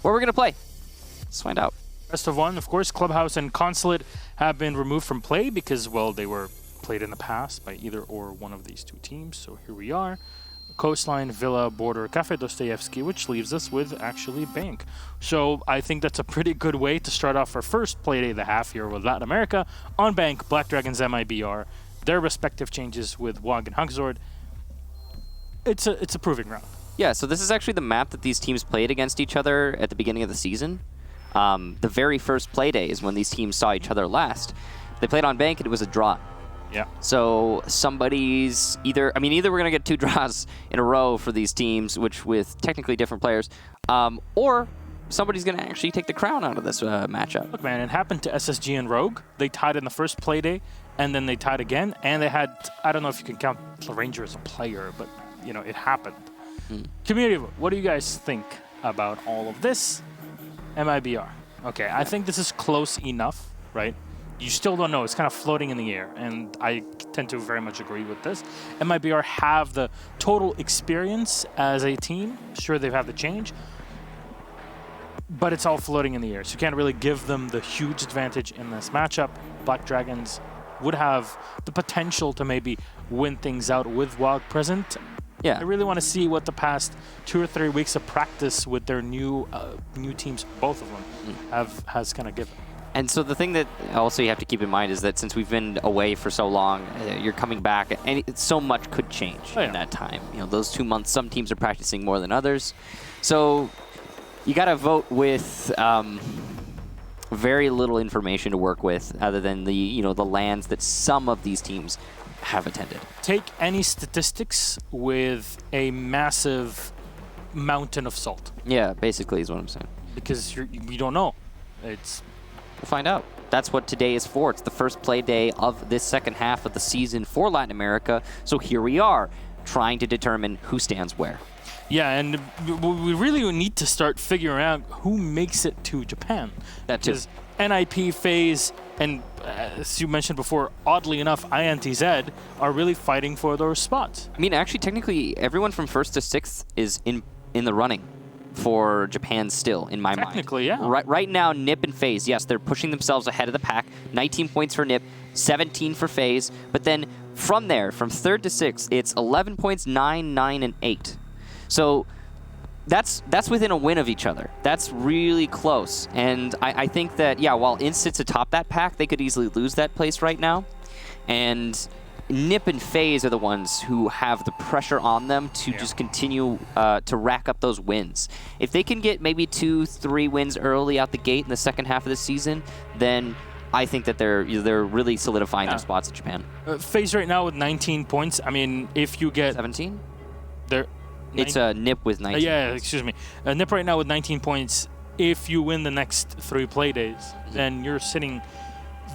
where we're going to play. Let's find out. Best of one, of course, Clubhouse and Consulate have been removed from play because, well, they were played in the past by either or one of these two teams. So here we are. Coastline, Villa, Border, Café Dostoyevsky, which leaves us with actually Bank. So I think that's a pretty good way to start off our first Play Day of the half here with Latin America. On Bank, Black Dragons, MIBR, their respective changes with WAG and Hugzord. It's a proving ground. Yeah, so this is actually the map that these teams played against each other at the beginning of the season. The very first play day is when these teams saw each other last. They played on Bank and it was a draw. Yeah. So somebody's either we're going to get 2 draws in a row for these teams, which with technically different players, or somebody's going to actually take the crown out of this matchup. Look, man, it happened to SSG and Rogue. They tied in the first play day, and then they tied again, and they had, I don't know if you can count Ranger as a player, but, you know, it happened. Community, what do you guys think about all of this? MIBR. Okay, I think this is close enough, right? You still don't know. It's kind of floating in the air, and I tend to very much agree with this. MIBR have the total experience as a team. Sure, they've had the change, but it's all floating in the air, so you can't really give them the huge advantage in this matchup. Black Dragons would have the potential to maybe win things out with WAG present. Yeah. I really want to see what the past 2 or 3 weeks of practice with their new teams, both of them, has kind of given. And so the thing that also you have to keep in mind is that since we've been away for so long, you're coming back, and so much could change in that time. You know, those 2 months, some teams are practicing more than others. So you got to vote with very little information to work with, other than the the lands that some of these teams have attended. Take any statistics with a massive mountain of salt. Yeah, basically is what I'm saying. Because you don't know. We'll find out. That's what today is for. It's the first play day of this second half of the season for Latin America. So here we are, trying to determine who stands where. Yeah, and we really need to start figuring out who makes it to Japan. That too. Because NIP, FaZe, and as you mentioned before, oddly enough, INTZ are really fighting for those spots. I mean, actually, technically, everyone from 1st to 6th is in the running for Japan still, in my mind. Technically, yeah. Right now, NIP and FaZe, yes, they're pushing themselves ahead of the pack. 19 points for NIP, 17 for FaZe. But then from there, from 3rd to 6th, it's 11 points, 9, 9, and 8. So that's within a win of each other. That's really close. And I think that, yeah, while INT sits atop that pack, they could easily lose that place right now. And NIP and FaZe are the ones who have the pressure on them to just continue to rack up those wins. If they can get maybe 2, 3 wins early out the gate in the second half of the season, then I think that they're really solidifying their spots in Japan. FaZe right now with 19 points. I mean, if you get 17, they're it's NIP with 19. Yeah, points. excuse me. NIP right now with 19 points. If you win the next 3 play days, then you're sitting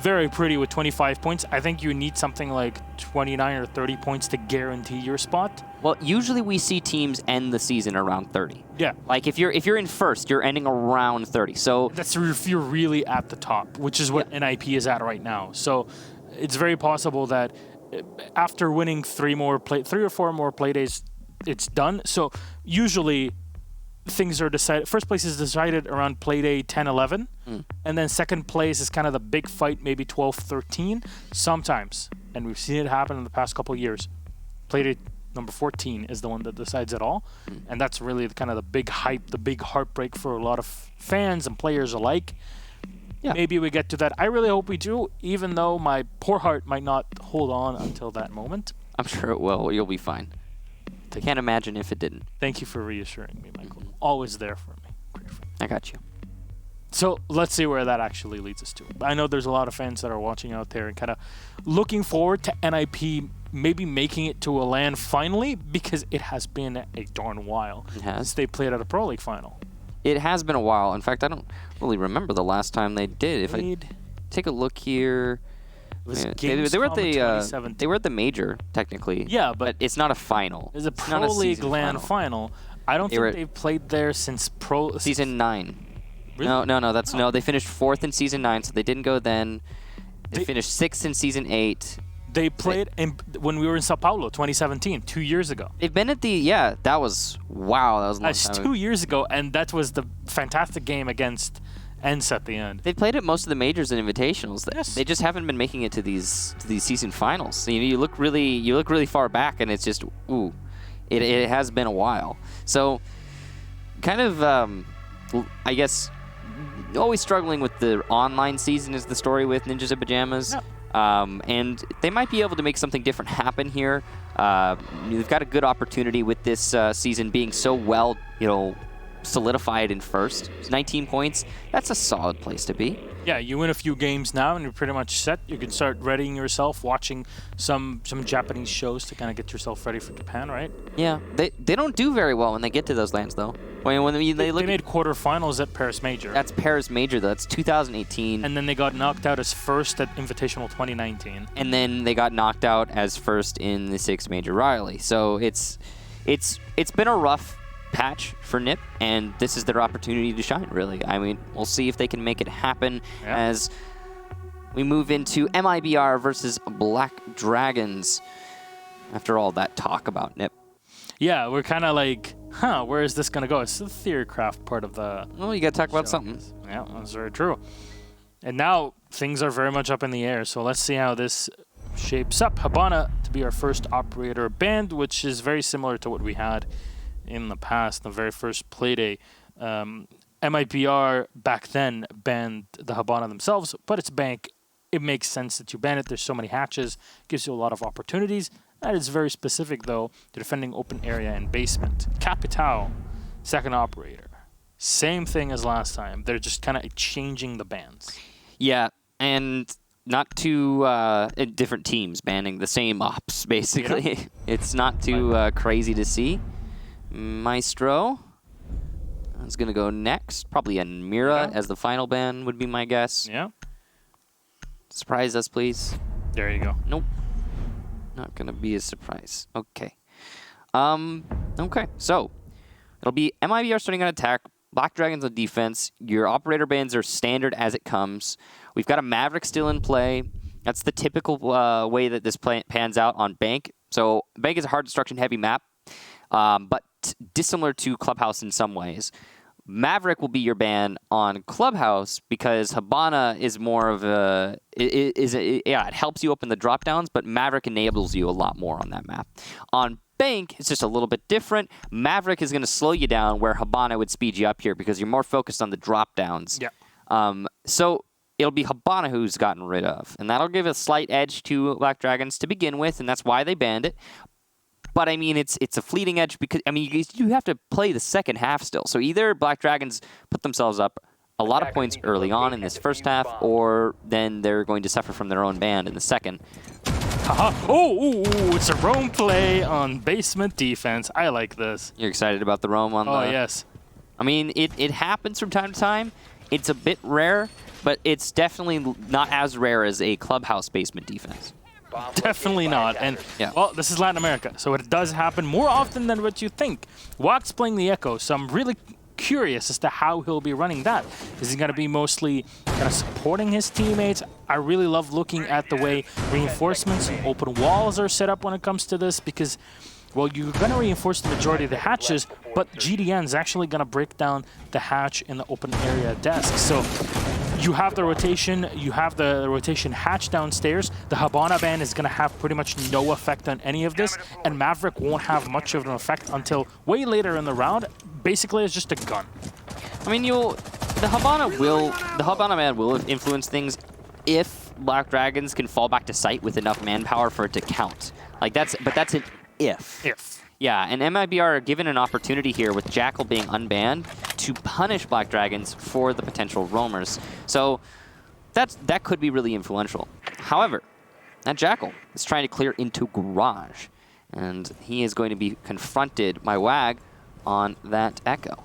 very pretty with 25 points. I think you need something like 29 or 30 points to guarantee your spot. Well, usually we see teams end the season around 30. Yeah. Like if you're in 1st, you're ending around 30. So that's if you're really at the top, which is what NIP is at right now. So it's very possible that after winning 3 or 4 more play days, it's done. So usually things are decided. First place is decided around play day 10, 11. And then second place is kind of the big fight, maybe 12, 13. Sometimes, and we've seen it happen in the past couple of years, play day number 14 is the one that decides it all. And that's really kind of the big hype, the big heartbreak for a lot of fans and players alike. Yeah. Maybe we get to that. I really hope we do, even though my poor heart might not hold on until that moment. I'm sure it will. You'll be fine. I can't imagine if it didn't. Thank you for reassuring me, Michael. Always there for me. Great friend. I got you. So let's see where that actually leads us to. I know there's a lot of fans that are watching out there and kind of looking forward to NIP maybe making it to a LAN finally, because it has been a darn while since they played at a Pro League final. It has been a while. In fact, I don't really remember the last time they did. If I take a look here, they were at the major technically. Yeah, but it's not a final. It's a Pro League LAN final. I don't think they've played there since season 9. Really? No. They finished 4th in season 9, so they didn't go then. They finished 6th in season 8. They played when we were in Sao Paulo, 2017, 2 years ago. They've been at the that was wow. That was a long That's time 2 years ago, and that was the fantastic game against ENCE at the end. They played at most of the majors and invitationals. Yes. They just haven't been making it to these season finals. So, you look really far back, and it's just it has been a while. So kind of I guess always struggling with the online season is the story with Ninjas in Pajamas. Yeah. And they might be able to make something different happen here. They've got a good opportunity with this season being so well, solidified in first. It's 19 points. That's a solid place to be. Yeah, you win a few games now, and you're pretty much set. You can start readying yourself, watching some Japanese shows to kind of get yourself ready for Japan, right? Yeah, they don't do very well when they get to those lands, though. When they made quarterfinals at Paris Major. That's Paris Major, though. That's 2018. And then they got knocked out as first at Invitational 2019. And then they got knocked out as first in the 6th Major Riley. So it's been a rough patch for NIP, and this is their opportunity to shine, really. I mean, we'll see if they can make it happen as we move into MIBR versus Black Dragons after all that talk about NIP. Yeah, we're kind of like, where is this going to go? It's the Theorycraft part of the Well, you got to talk about something. Yeah, that's very true. And now things are very much up in the air, so let's see how this shapes up. Habana to be our first operator banned, which is very similar to what we had in the past, the very first Playday. MIBR back then banned the Habana themselves, but it's bank. It makes sense that you ban it. There's so many hatches, gives you a lot of opportunities. That is very specific, though, to defending open area and basement. Capital, second operator. Same thing as last time. They're just kind of changing the bans. Yeah, and not too different teams banning the same ops, basically. Yeah. It's not too crazy to see. Maestro is going to go next. Probably a Mira as the final ban would be my guess. Yeah. Surprise us, please. There you go. Nope. Not going to be a surprise. Okay. Okay, so it'll be MIBR starting on attack, Black Dragons on defense. Your operator bans are standard as it comes. We've got a Maverick still in play. That's the typical way that this pans out on Bank. So Bank is a hard destruction heavy map, but dissimilar to Clubhouse in some ways. Maverick will be your ban on Clubhouse because Habana is more of it helps you open the drop downs, but Maverick enables you a lot more on that map. On Bank, it's just a little bit different. Maverick is going to slow you down where Habana would speed you up here because you're more focused on the drop downs. Yeah. So it'll be Habana who's gotten rid of, and that'll give a slight edge to Black Dragons to begin with, and that's why they banned it. But I mean, it's a fleeting edge because I mean you have to play the second half still. So either Black Dragons put themselves up a lot of points early on in this first half, or then they're going to suffer from their own ban in the second. Oh, it's a roam play on basement defense. I like this. You're excited about the roam on the... Oh, yes. I mean, it happens from time to time. It's a bit rare, but it's definitely not as rare as a Clubhouse basement defense. Definitely not. And, well, this is Latin America, so it does happen more often than what you think. Watt's playing the Echo, so I'm really curious as to how he'll be running that. Is he going to be mostly kind of supporting his teammates? I really love looking at the way reinforcements and open walls are set up when it comes to this because, well, you're going to reinforce the majority of the hatches, but GDN is actually going to break down the hatch in the open area desk. So you have the rotation, hatch downstairs. The Habana ban is going to have pretty much no effect on any of this, and Maverick won't have much of an effect until way later in the round. Basically, it's just a gun. I mean, the Habana ban will influence things if Black Dragons can fall back to site with enough manpower for it to count. But that's an if. If. Yeah, and MIBR are given an opportunity here with Jackal being unbanned to punish Black Dragons for the potential roamers. So that could be really influential. However, that Jackal is trying to clear into Garage, and he is going to be confronted by WAG on that Echo.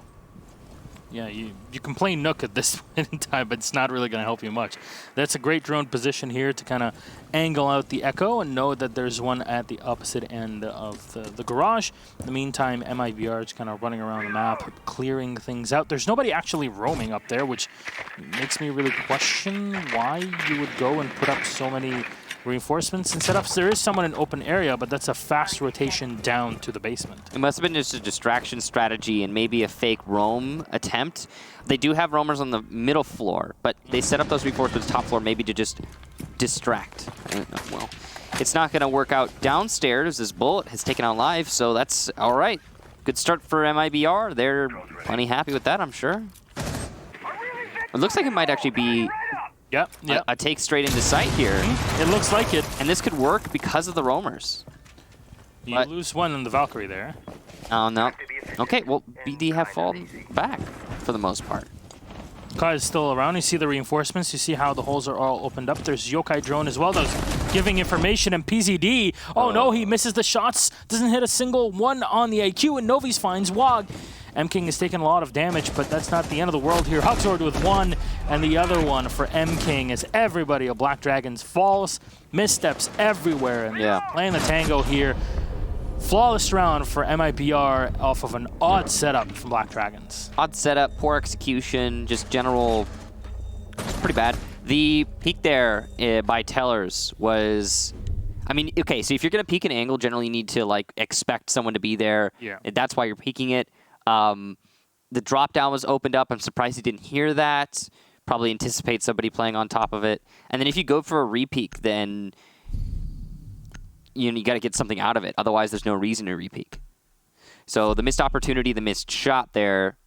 Yeah, you can play Nook at this point in time, but it's not really going to help you much. That's a great drone position here to kind of angle out the Echo and know that there's one at the opposite end of the Garage. In the meantime, MIBR is kind of running around the map, clearing things out. There's nobody actually roaming up there, which makes me really question why you would go and put up so many reinforcements and setups. There is someone in open area, but that's a fast rotation down to the basement. It must have been just a distraction strategy and maybe a fake roam attempt. They do have roamers on the middle floor, but they set up those reinforcements top floor maybe to just distract. Well, it's not going to work out downstairs as Bullet has taken out Live, so that's all right. Good start for MIBR. They're plenty happy with that, I'm sure. It looks like it might actually be a take straight into sight here. It looks like it. And this could work because of the roamers. You lose one in the Valkyrie there. Oh, no. Okay, well, BD have fallen back for the most part. Kai is still around. You see the reinforcements. You see how the holes are all opened up. There's Yokai Drone as well, though, giving information. And PZD, oh no, he misses the shots. Doesn't hit a single one on the IQ, and Novi's finds Wog. M-King is taking a lot of damage, but that's not the end of the world here. Huxord with one, and the other one for M-King as everybody of Black Dragons falls. Missteps everywhere, and playing the tango here. Flawless round for MIBR off of an odd setup from Black Dragons. Odd setup, poor execution, just general, pretty bad. The peak there by Tellers was, I mean, okay, so if you're going to peek an angle, generally you need to like expect someone to be there. Yeah. That's why you're peeking it. The drop down was opened up. I'm surprised he didn't hear that. Probably anticipate somebody playing on top of it. And then if you go for a repeak, then you got to get something out of it. Otherwise, there's no reason to repeak. So the missed opportunity, the missed shot there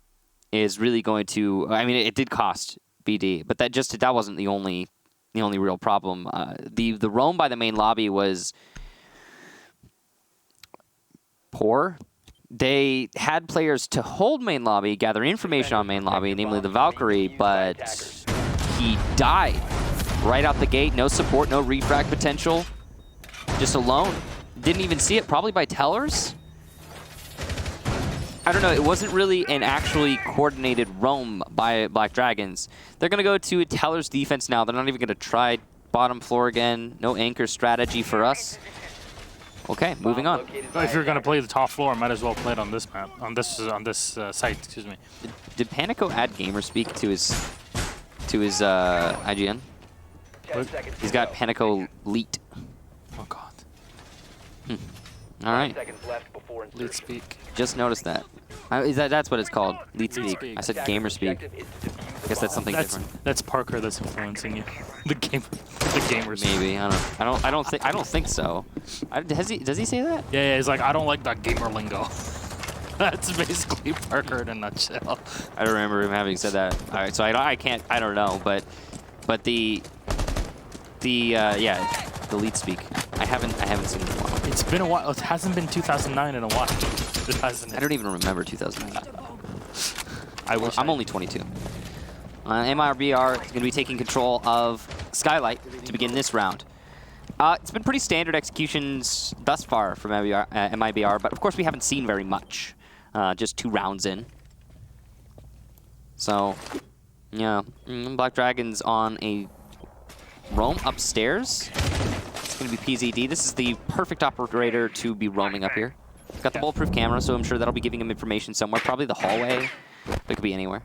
is really going to, I mean, it did cost BD, but that wasn't the only real problem. The roam by the main lobby was poor. They had players to hold main lobby, gather information on main lobby, namely the Valkyrie, but he died right out the gate. No support, no refrag potential. Just alone. Didn't even see it, probably by Tellers. I don't know, it wasn't really an actually coordinated roam by Black Dragons. They're going to go to a Tellers defense now. They're not even going to try bottom floor again. No anchor strategy for us. Okay, moving on. If you're going to play the top floor, might as well play it on this map, on this site. Excuse me. Did Panico add gamerspeak to his IGN? He's got Panico Leet. Oh God. All right. Leet speak. Just noticed that. That's what it's called. Leet speak. I said gamerspeak. I guess that's something different. That's Parker that's influencing you. The gamers. Maybe I don't think so. Does he say that? Yeah, he's like, I don't like that gamer lingo. That's basically Parker in a nutshell. I don't remember him having said that. All right, so I don't know, but the lead speak. I haven't seen it in a while. It's been a while. It hasn't been 2009 in a while. It hasn't. I don't even remember 2009. I'm only 22. MIBR is going to be taking control of Skylight to begin this round. It's been pretty standard executions thus far from MIBR, but of course we haven't seen very much. Just 2 rounds in. So, yeah, Black Dragons on a roam upstairs. It's going to be PZD. This is the perfect operator to be roaming up here. Got the bulletproof camera, so I'm sure that'll be giving him information somewhere. Probably the hallway. It could be anywhere.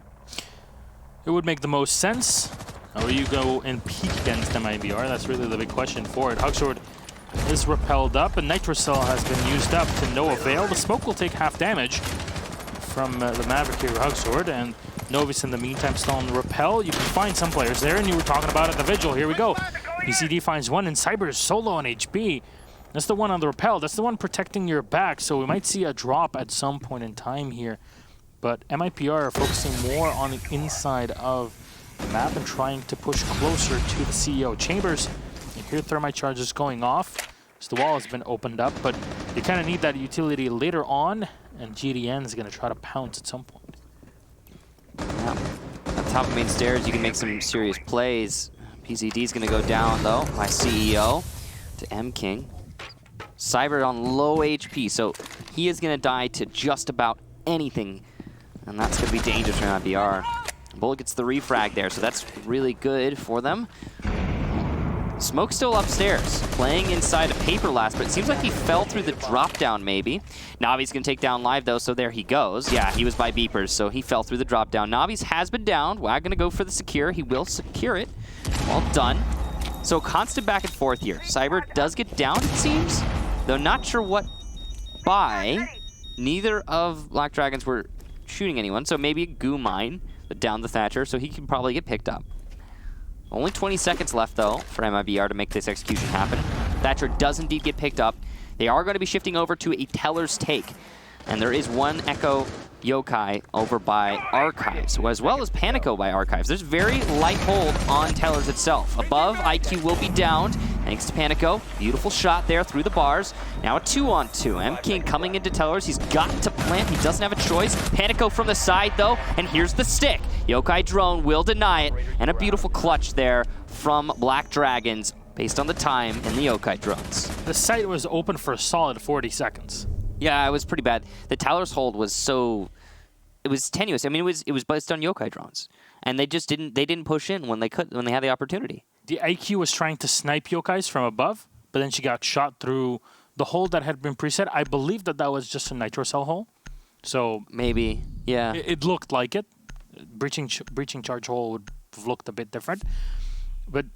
It would make the most sense. Will you go and peek against MIBR? That's really the big question for it. Huxord is repelled up, and Nitrocell has been used up to no avail. The smoke will take half damage from the Maverick here, Huxord, and Novice in the meantime still on the repel. You can find some players there, and you were talking about it at the Vigil. Here we go. PCD finds one, and Cyber is solo on HB. That's the one on the repel. That's the one protecting your back, so we might see a drop at some point in time here. But MIBR are focusing more on the inside of the map and trying to push closer to the CEO chambers. You hear thermite charges going off, so the wall has been opened up, but you kind of need that utility later on, and GDN is going to try to pounce at some point. Yeah. On top of main stairs, you can make some serious plays. PZD is going to go down, though, by CEO to M-King. Cyber on low HP, so he is going to die to just about anything, and that's going to be dangerous for MIBR. Bullet gets the refrag there, so that's really good for them. Smoke's still upstairs, playing inside a paper last, but it seems like he fell through the drop down maybe. Navi's going to take down Live though, so there he goes. Yeah, he was by beepers, so he fell through the drop down. Navi's has been down. Wag going to go for the secure. He will secure it. Well done. So constant back and forth here. Cyber does get down, it seems, though not sure what by. Neither of Black Dragons were shooting anyone, so maybe a goo mine down the Thatcher, so he can probably get picked up. Only 20 seconds left, though, for MIBR to make this execution happen. Thatcher does indeed get picked up. They are going to be shifting over to a Teller's Take, and there is one Echo Yokai over by Archives, as well as Panico by Archives. There's very light hold on Tellers itself. Above, IQ will be downed, thanks to Panico. Beautiful shot there through the bars. Now a 2-on-2. M-King coming into Tellers. He's got to plant. He doesn't have a choice. Panico from the side, though, and here's the stick. Yokai drone will deny it, and a beautiful clutch there from Black Dragons based on the time and the Yokai drones. The site was open for a solid 40 seconds. Yeah, it was pretty bad. The Towers hold was so, it was tenuous. I mean, it was based on Yokai drones, and they just didn't push in when they had the opportunity. The IQ was trying to snipe Yokais from above, but then she got shot through the hole that had been preset. I believe that was just a nitro cell hole. So maybe, yeah. It looked like it. Breaching charge hole would have looked a bit different, but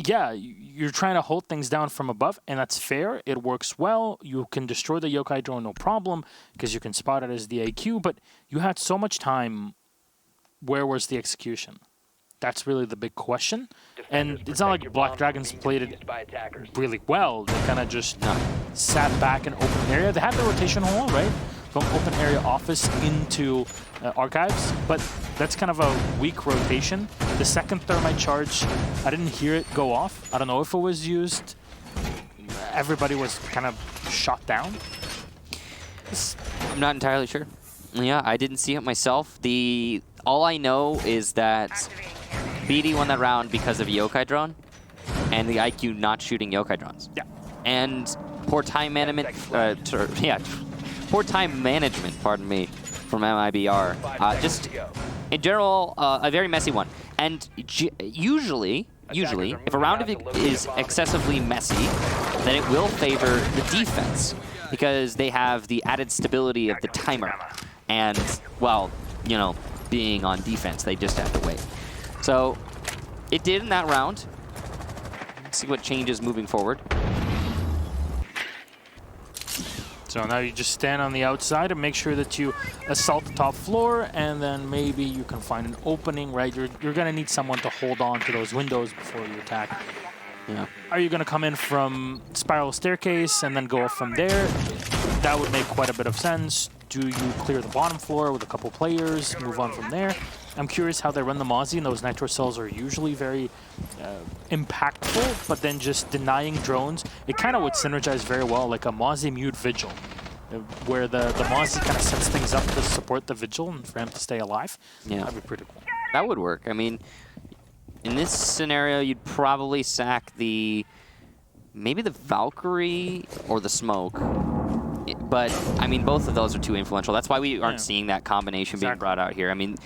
yeah, you're trying to hold things down from above, and that's fair. It works well. You can destroy the Yokai drone, no problem, because you can spot it as the AQ, but you had so much time. Where was the execution? That's really the big question. And it's not like Black Dragons played it really well. They kind of just sat back in open area. They had the rotation hole, right? From open area office into Archives, but that's kind of a weak rotation. The second thermite charge, I didn't hear it go off. I don't know if it was used. Everybody was kind of shot down. I'm not entirely sure. Yeah, I didn't see it myself. All I know is that BD won that round because of a Yokai drone and the IQ not shooting Yokai drones. Yeah. And poor time management, poor time management, pardon me, from MIBR. Just, in general, a very messy one. And usually, if a round is excessively messy, then it will favor the defense because they have the added stability of the timer. And, well, you know, being on defense, they just have to wait. So, it did in that round. Let's see what changes moving forward. So now you just stand on the outside and make sure that you assault the top floor, and then maybe you can find an opening, right? You're going to need someone to hold on to those windows before you attack. Yeah. Are you going to come in from spiral staircase and then go up from there? That would make quite a bit of sense. Do you clear the bottom floor with a couple players, move on from there? I'm curious how they run the Mozzie, and those nitro cells are usually very impactful, but then just denying drones, it kind of would synergize very well, like a Mozzie mute vigil, where the Mozzie kind of sets things up to support the vigil and for him to stay alive. Yeah. That'd be pretty cool. That would work. I mean, in this scenario, you'd probably sack maybe the Valkyrie or the Smoke. But, I mean, both of those are too influential. That's why we aren't seeing that combination being brought out here. I mean,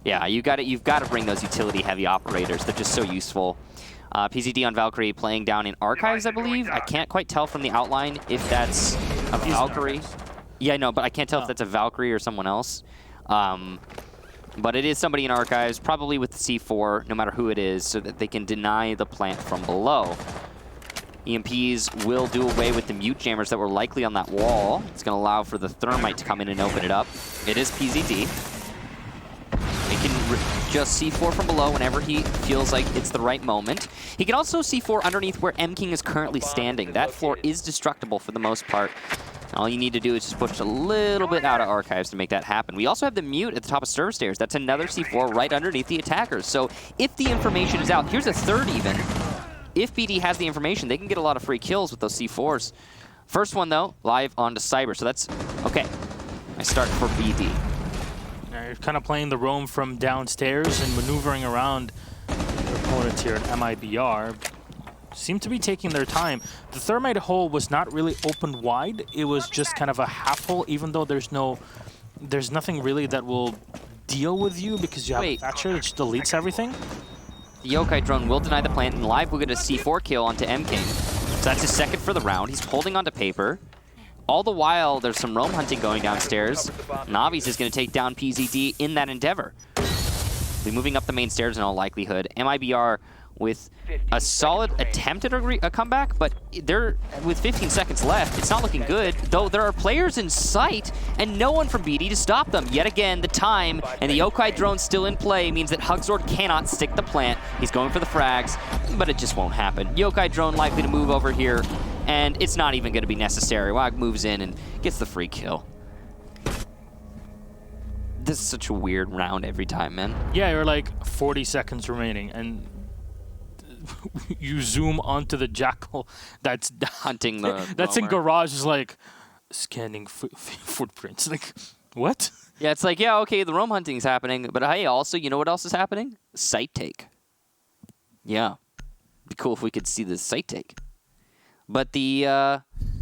yeah, you've got to bring those utility-heavy operators. They're just so useful. PZD on Valkyrie playing down in Archives, I believe. I can't quite tell from the outline if that's a Valkyrie. Yeah, no, but I can't tell if that's a Valkyrie or someone else. But it is somebody in Archives, probably with the C4, no matter who it is, so that they can deny the plant from below. EMPs will do away with the mute jammers that were likely on that wall. It's going to allow for the thermite to come in and open it up. It is PZD. He can just C4 from below whenever he feels like it's the right moment. He can also C4 underneath where M-King is currently standing. That floor is destructible for the most part. All you need to do is just push a little bit out of Archives to make that happen. We also have the mute at the top of server stairs. That's another C4 right underneath the attackers. So if the information is out, here's a third even. If BD has the information, they can get a lot of free kills with those C4s. First one, though, live onto Cyber. So that's, okay. I start for BD. You're kind of playing the roam from downstairs and maneuvering around your opponents here at MIBR. Seem to be taking their time. The thermite hole was not really opened wide. It was just kind of a half hole, even though there's nothing really that will deal with you because you have a Thatcher that just deletes everything. The Yokai drone will deny the plant, and live we'll get a C4 kill onto M-King. So that's his second for the round. He's holding onto paper. All the while, there's some roam hunting going downstairs. Navi's is going to take down PZD in that endeavor. Be moving up the main stairs in all likelihood. MIBR with a solid attempt at a comeback, but they're with 15 seconds left. It's not looking good, though there are players in sight and no one from BD to stop them. Yet again, the time and the Yokai drone still in play means that Hugzord cannot stick the plant. He's going for the frags, but it just won't happen. Yokai drone likely to move over here, and it's not even going to be necessary. Wag moves in and gets the free kill. This is such a weird round every time, man. Yeah, you're like 40 seconds remaining, and you zoom onto the jackal that's hunting the that's roamer. in garage, is like scanning footprints. Like, what? Yeah, it's like, yeah, okay, the roam hunting's happening, but hey, also, you know what else is happening? Site take. Yeah. Be cool if we could see the site take. But the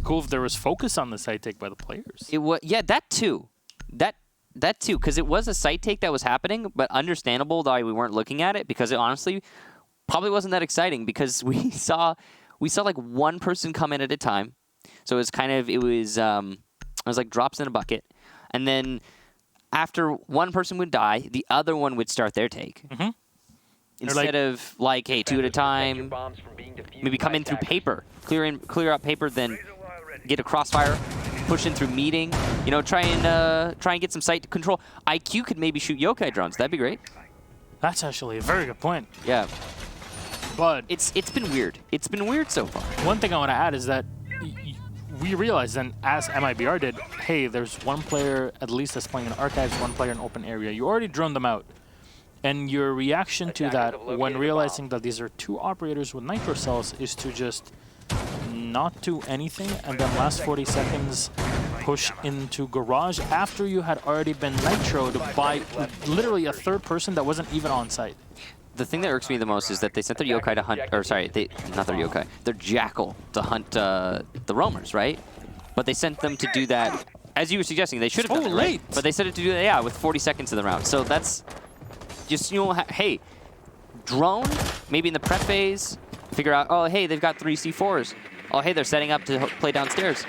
Cool if there was focus on the side take by the players. it was, yeah, that too. That too, because it was a site take that was happening, but understandable why we weren't looking at it, because it honestly probably wasn't that exciting, because we saw like one person come in at a time. So it was kind of, it was like drops in a bucket. And then after one person would die, the other one would start their take. Mm-hmm. Instead of like, hey, 2 at a time, maybe come in through paper, clear out paper, then get a crossfire, push in through meeting, you know, try and get some site control. IQ could maybe shoot yokai drones. That'd be great. That's actually a very good point. Yeah. But It's been weird. It's been weird so far. one thing I want to add is that we realized then, as MIBR did, hey, there's one player at least that's playing in archives, one player in open area. You already droned them out. And your reaction to that when realizing that these are two operators with nitro cells is to just not do anything, and then last 40 seconds push into garage after you had already been nitroed by literally a third person that wasn't even on site. The thing that irks me the most is that they sent their yokai to hunt, or sorry, not their yokai, their jackal to hunt the roamers, right? But they sent them to do that, as you were suggesting, they should have done it, right? But they sent it to do that, yeah, with 40 seconds in the round. So that's just, you know, hey, drone, maybe in the prep phase, figure out, oh, hey, they've got 3 C4s. Oh, hey, they're setting up to play downstairs.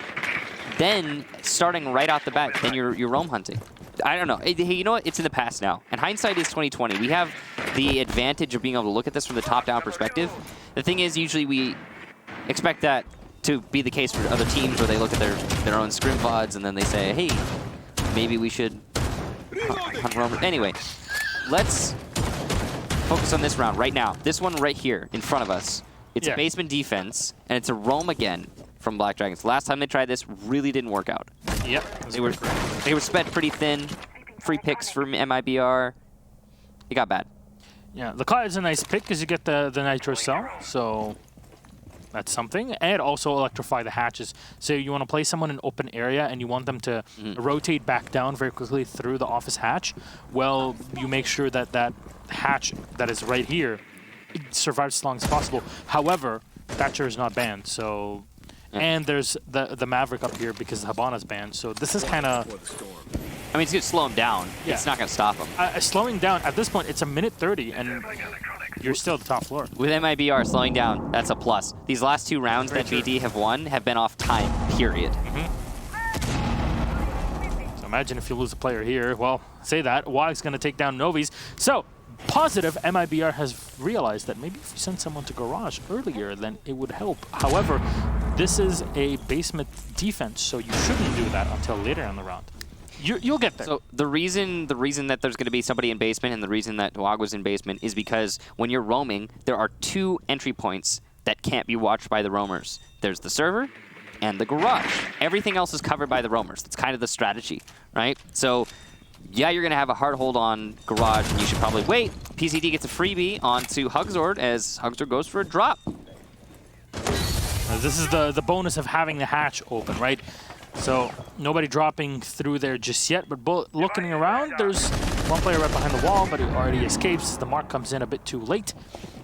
Then, starting right out the bat, then you're roam hunting. I don't know. Hey, you know what? It's in the past now. And hindsight is 2020. We have the advantage of being able to look at this from the top-down perspective. The thing is, usually we expect that to be the case for other teams where they look at their own scrim VODs and then they say, hey, maybe we should hunt roamers. Anyway, let's focus on this round right now. This one right here in front of us. It's a basement defense, and it's a roam again from Black Dragons. Last time they tried this, really didn't work out. Yep. They were spread pretty thin. Free picks from MIBR. It got bad. Yeah, the Cloud is a nice pick because you get the nitro cell, so that's something. And also electrify the hatches. So you want to play someone in open area and you want them to rotate back down very quickly through the office hatch. Well, you make sure that that hatch that is right here survives as long as possible. However, Thatcher is not banned, so... And there's the Maverick up here because the Habana's banned, so this is kind of... I mean, it's going to slow him down. Yeah. It's not going to stop him. Slowing down, at this point, it's a minute 30, and you're still at the top floor. With MIBR slowing down, that's a plus. These last 2 rounds that BD have won have been off time, period. So imagine if you lose a player here. Well, say that. Wag's going to take down Novi's. So, positive, MIBR has realized that maybe if you send someone to garage earlier, then it would help. However, this is a basement defense, so you shouldn't do that until later in the round. You'll get there. So the reason that there's going to be somebody in basement and the reason that Wag was in basement is because when you're roaming, there are 2 entry points that can't be watched by the roamers. There's the server and the garage. Everything else is covered by the roamers. That's kind of the strategy, right? So yeah, you're going to have a hard hold on garage, and you should probably wait. PCD gets a freebie onto Hugzord as Hugzord goes for a drop. This is the bonus of having the hatch open, right? So nobody dropping through there just yet, but looking around, there's one player right behind the wall, but he already escapes. The mark comes in a bit too late.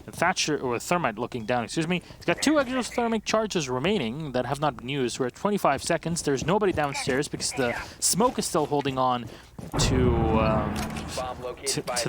And Thatcher, or Thermite looking down, excuse me. He's got 2 exothermic charges remaining that have not been used. We're at 25 seconds. There's nobody downstairs because the smoke is still holding on to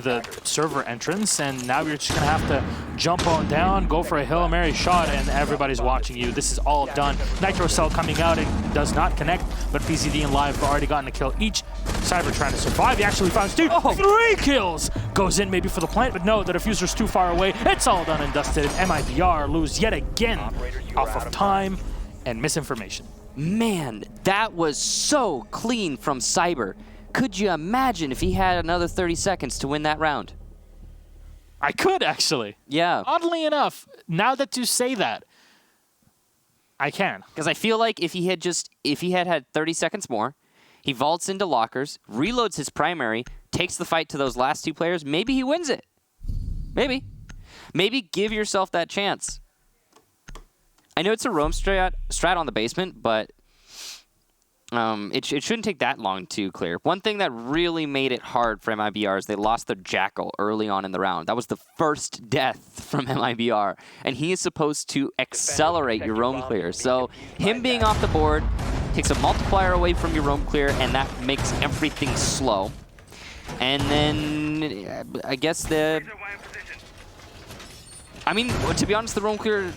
the server entrance, and now you're just gonna have to jump on down, go for a Hail Mary shot, and everybody's watching you. This is all done. Nitro Cell coming out, it does not connect, but PCD and Live have already gotten a kill each. Cyber trying to survive. He actually found Steve. Oh. 3 kills! Goes in maybe for the plant, but no, the diffuser's too far away. It's all done and dusted. And MIBR lose yet again off of time and misinformation. Man, that was so clean from Cyber. Could you imagine if he had another 30 seconds to win that round? I could, actually. Yeah. Oddly enough, now that you say that, I can. Because I feel like if he had had 30 seconds more, he vaults into lockers, reloads his primary, takes the fight to those last 2 players, maybe he wins it. Maybe. Maybe give yourself that chance. I know it's a roam strat on the basement, but it shouldn't take that long to clear. One thing that really made it hard for MIBR is they lost their Jackal early on in the round. That was the first death from MIBR, and he is supposed to accelerate your roam clear. So him being off the board takes a multiplier away from your roam clear, and that makes everything slow. And then I guess to be honest, the roam clear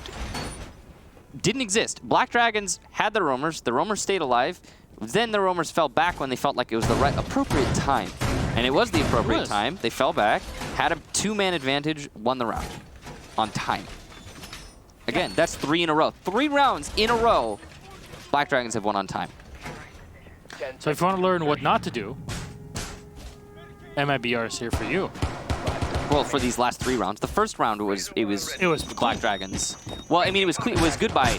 didn't exist. Black Dragons had the roamers stayed alive, then the roamers fell back when they felt like it was the right appropriate time. And it was the appropriate time. They fell back, had a 2-man advantage, won the round on time. Again, that's 3 in a row. 3 rounds in a row, Black Dragons have won on time. So if you want to learn what not to do, MIBR is here for you. Well, for these last 3 rounds, the first round was Black Dragons. Well, I mean, it was good by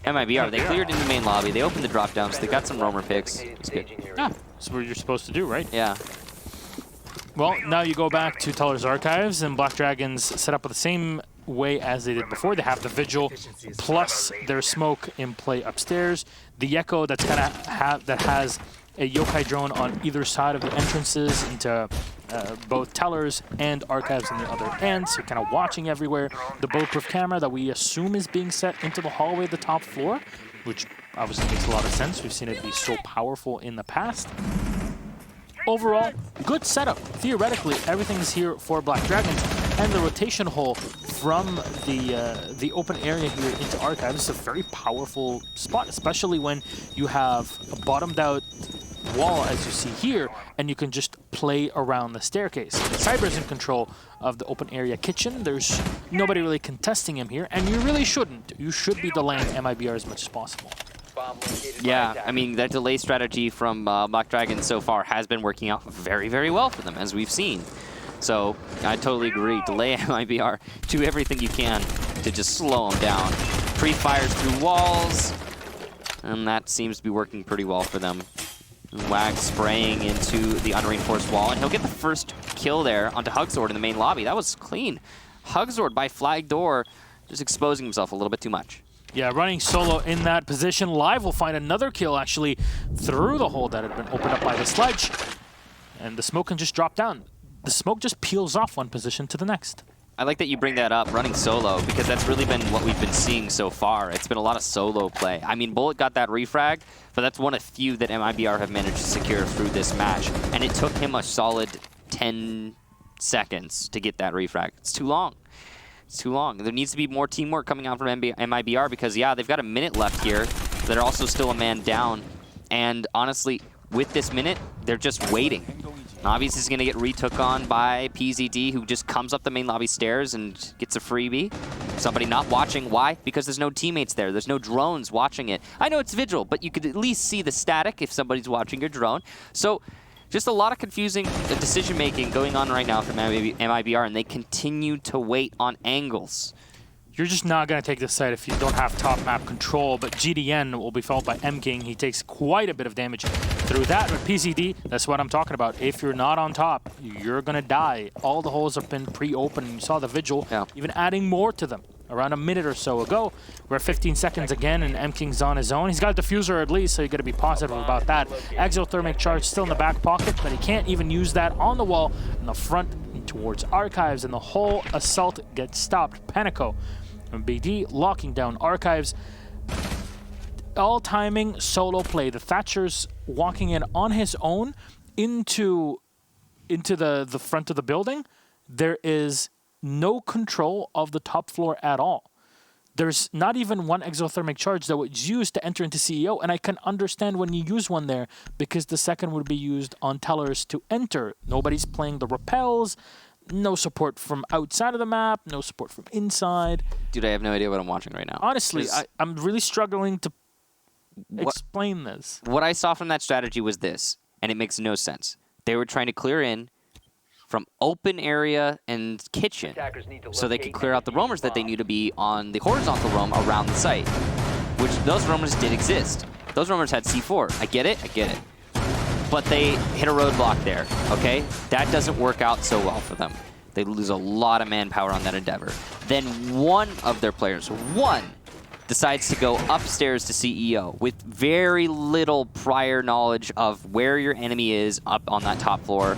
MIBR. They cleared into the main lobby. They opened the drop downs. They got some roamer picks. It's good. Yeah, that's what you're supposed to do, right? Yeah. Well, now you go back to Teller's Archives, and Black Dragons set up the same way as they did before. They have the Vigil plus their smoke in play upstairs. The Echo that has a yokai drone on either side of the entrances into both Tellers and Archives on the other end, so you're kind of watching everywhere. The bulletproof camera that we assume is being set into the hallway of the top floor, which obviously makes a lot of sense. We've seen it be so powerful in the past. Overall, good setup. Theoretically, everything's here for Black Dragons, and the rotation hole from the open area here into Archives is a very powerful spot, especially when you have a bottomed out wall, as you see here, and you can just play around the staircase. Cyber's in control of the open area kitchen. There's nobody really contesting him here, and you really shouldn't. You should be delaying MIBR as much as possible. Yeah, I mean, that delay strategy from Black Dragons so far has been working out very, very well for them, as we've seen. So I totally agree. Delay MIBR. Do everything you can to just slow them down. Pre-fires through walls, and that seems to be working pretty well for them. Wag spraying into the unreinforced wall, and he'll get the first kill there onto Hugzord in the main lobby. That was clean. Hugzord by flag door, just exposing himself a little bit too much. Yeah, running solo in that position. Live will find another kill actually through the hole that had been opened up by the sledge. And the smoke can just drop down. The smoke just peels off one position to the next. I like that you bring that up, running solo, because that's really been what we've been seeing so far. It's been a lot of solo play. I mean, Bullet got that refrag, but that's one of few that MIBR have managed to secure through this match. And it took him a solid 10 seconds to get that refrag. It's too long. It's too long. There needs to be more teamwork coming out from MIBR because, yeah, they've got a minute left here. They're also still a man down. And honestly, with this minute, they're just waiting. Obviously, he's going to get retook on by PZD, who just comes up the main lobby stairs and gets a freebie. Somebody not watching. Why? Because there's no teammates there. There's no drones watching it. I know it's Vigil, but you could at least see the static if somebody's watching your drone. So just a lot of confusing decision-making going on right now from MIBR, and they continue to wait on angles. You're just not going to take this site if you don't have top map control, but GDN will be followed by M-King. He takes quite a bit of damage through that, but PCD, that's what I'm talking about. If you're not on top, you're going to die. All the holes have been pre-opened. You saw the Vigil, even adding more to them. Around a minute or so ago, we're at 15 seconds again, and M-King's on his own. He's got a diffuser at least, so you got to be positive about that. Exothermic charge still in the back pocket, but he can't even use that on the wall in the front and towards Archives, and the whole assault gets stopped. Panico and BD locking down Archives. All timing solo play. The Thatcher's walking in on his own into the front of the building. There is no control of the top floor at all. there's not even one exothermic charge that was used to enter into CEO, and I can understand when you use one there because the second would be used on tellers to enter. Nobody's playing the repels, no support from outside of the map, no support from inside. Dude, I have no idea what I'm watching right now. Honestly, I'm really struggling to explain this. What I saw from that strategy was this, and it makes no sense. They were trying to clear in from open area and kitchen so they could clear out the roamers that they knew to be on the horizontal roam around the site, which those roamers did exist. Those roamers had C4. I get it. But they hit a roadblock there, okay? That doesn't work out so well for them. They lose a lot of manpower on that endeavor. Then one of their players, decides to go upstairs to CEO with very little prior knowledge of where your enemy is up on that top floor.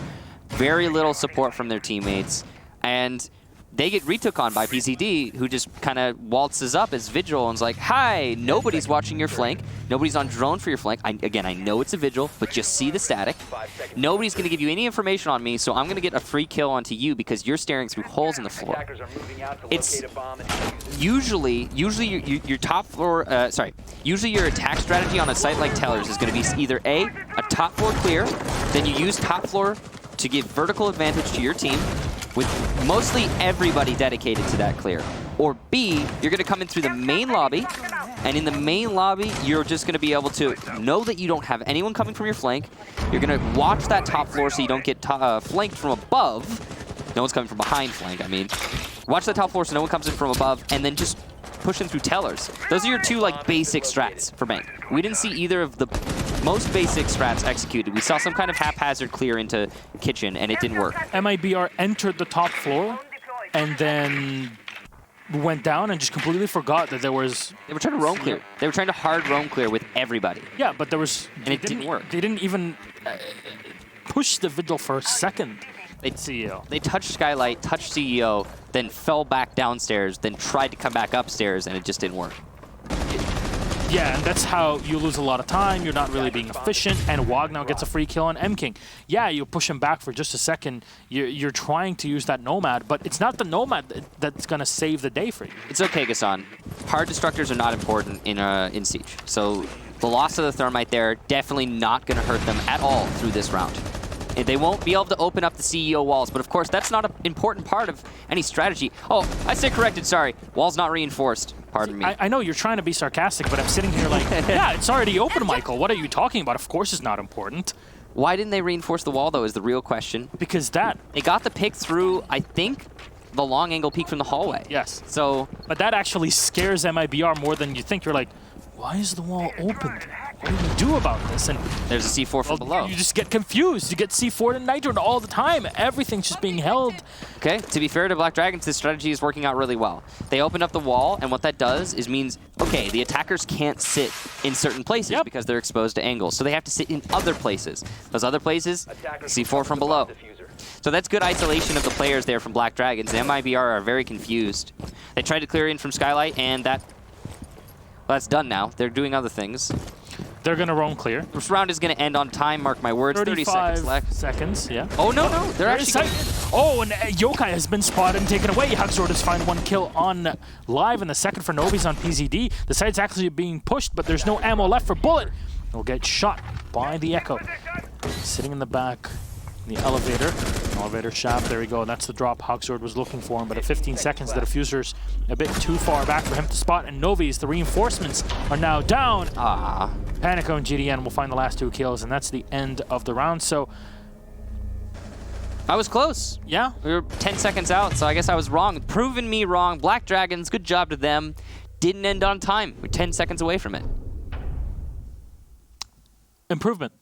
Very little support from their teammates, and they get retook on by PCD, who just kind of waltzes up as Vigil and is like, hi, nobody's watching your flank. Nobody's on drone for your flank. Again, I know it's a Vigil, but just see the static. Nobody's going to give you any information on me, so I'm going to get a free kill onto you because you're staring through holes in the floor. It's usually your top floor, usually your attack strategy on a site like Tellers is going to be either A, a top floor clear, then you use top floor to give vertical advantage to your team with mostly everybody dedicated to that clear. Or B, you're going to come in through the main lobby, and in the main lobby, you're just going to be able to know that you don't have anyone coming from your flank. You're going to watch that top floor so you don't get flanked from above. No one's coming from behind flank, I mean. Watch that top floor so no one comes in from above, and then just push in through Tellers. Those are your two basic strats for Bank. We didn't see either of the most basic strats executed. We saw some kind of haphazard clear into kitchen, and it didn't work. MIBR entered the top floor and then went down and just completely forgot that there was... They were trying to roam clear. They were trying to hard roam clear with everybody. Yeah, but there was... And it didn't work. They didn't even push the Vigil for a second. They touched Skylight, touched CEO, then fell back downstairs, then tried to come back upstairs, and it just didn't work. Yeah, and that's how you lose a lot of time. You're not really being efficient, and Wog now gets a free kill on M-King. Yeah, you push him back for just a second. You're trying to use that Nomad, but it's not the Nomad that's going to save the day for you. It's okay, Gassan. Hard destructors are not important in Siege. So the loss of the Thermite there, definitely not going to hurt them at all through this round. They won't be able to open up the CEO walls, but of course, that's not an important part of any strategy. Oh, I said corrected, sorry. Wall's not reinforced. Pardon me. I know you're trying to be sarcastic, but I'm sitting here like, yeah, it's already open, Michael. What are you talking about? Of course it's not important. Why didn't they reinforce the wall, though, is the real question. Because they got the pick through, I think, the long angle peek from the hallway. Yes. So, but that actually scares MIBR more than you think. You're like, why is the wall open? What do we do about this? And there's a C4 from below. You just get confused. You get C4 and Nitro all the time. Everything's just being held. Okay, to be fair to Black Dragons, this strategy is working out really well. They open up the wall, and what that does is means, okay, the attackers can't sit in certain places because they're exposed to angles. So they have to sit in other places. Those other places, C4 from below. So that's good isolation of the players there from Black Dragons. The MIBR are very confused. They tried to clear in from Skylight, and that's done now. They're doing other things. They're going to roam clear. This round is going to end on time, mark my words. 30 seconds left. Seconds, yeah. Oh, no. They're actually... Oh, and Yokai has been spotted and taken away. Huxord has found one kill on live, and the second for Novi's on PZD. The site's actually being pushed, but there's no ammo left for Bullet. He'll get shot by the Echo. Sitting in the back, in the elevator shaft. There we go. That's the drop Huxord was looking for him, but at 15 seconds, the diffuser's a bit too far back for him to spot, and Novi's, the reinforcements are now down. Panico and GDN will find the last 2 kills, and that's the end of the round. So I was close. Yeah. We were 10 seconds out, so I guess I was wrong. Proving me wrong. Black Dragons, good job to them. Didn't end on time. We're 10 seconds away from it. Improvement.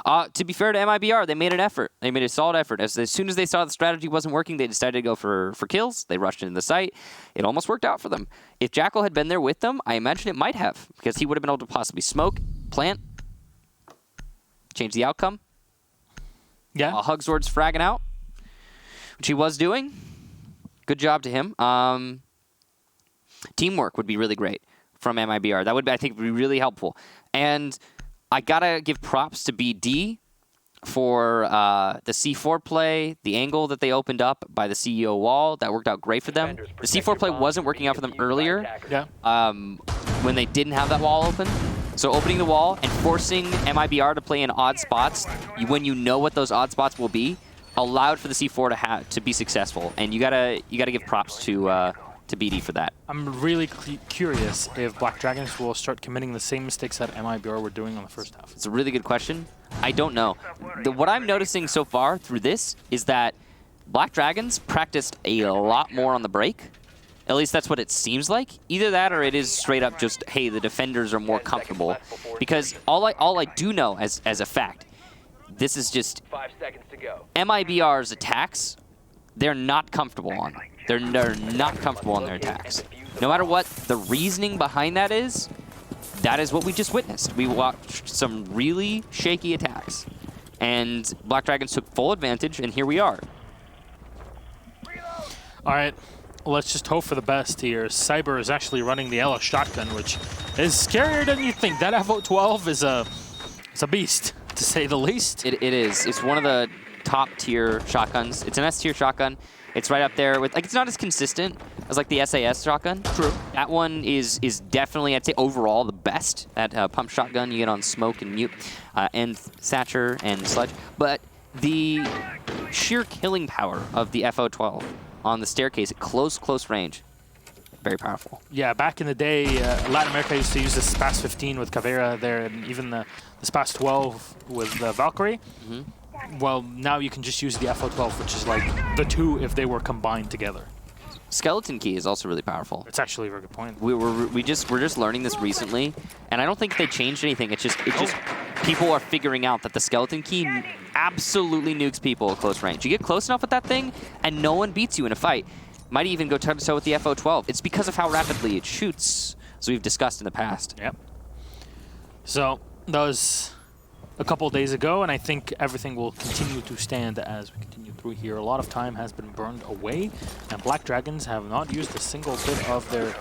To be fair to MIBR, they made an effort. They made a solid effort. As soon as they saw the strategy wasn't working, they decided to go for kills. They rushed into the site. It almost worked out for them. If Jackal had been there with them, I imagine it might have, because he would have been able to possibly smoke, plant, change the outcome. Yeah. While Huxord's fragging out, which he was doing. Good job to him. Teamwork would be really great from MIBR. That would, I think, be really helpful. And I gotta give props to BD for the C4 play, the angle that they opened up by the CEO wall, that worked out great for them. The C4 play wasn't working out for them earlier when they didn't have that wall open. So opening the wall and forcing MIBR to play in odd spots when you know what those odd spots will be allowed for the C4 to be successful. And you gotta give props to BD for that. I'm really curious if Black Dragons will start committing the same mistakes that MIBR were doing on the first half. It's a really good question. I don't know. What I'm noticing so far through this is that Black Dragons practiced a lot more on the break. At least that's what it seems like. Either that or it is straight up just, hey, the defenders are more comfortable. Because all I do know as a fact, this is just 5 seconds to go. MIBR's attacks, they're not comfortable on. They're not comfortable on their attacks. No matter what the reasoning behind that is what we just witnessed. We watched some really shaky attacks. And Black Dragons took full advantage, and here we are. All right, let's just hope for the best here. Cyber is actually running the Ella shotgun, which is scarier than you think. That FO12 is a beast, to say the least. It is. It's one of the top tier shotguns. It's an S tier shotgun. It's right up there with, like, it's not as consistent as like the SAS shotgun. True. That one is definitely, I'd say, overall the best. That pump shotgun you get on Smoke and Mute and Thatcher and Sludge. But the sheer killing power of the FO12 on the staircase at close range, very powerful. Yeah, back in the day, Latin America used to use the SPAS 15 with Caveira there, and even the SPAS 12 with Valkyrie. Well, now you can just use the FO12, which is like the two if they were combined together. Skeleton Key is also really powerful. It's actually a very good point. We're just learning this recently, and I don't think they changed anything. It's just people are figuring out that the Skeleton Key absolutely nukes people at close range. You get close enough with that thing, and no one beats you in a fight. Might even go toe-to-toe with the FO12. It's because of how rapidly it shoots, as we've discussed in the past. Yep. So that was a couple days ago, and I think everything will continue to stand as we continue through here. A lot of time has been burned away, and Black Dragons have not used a single bit of their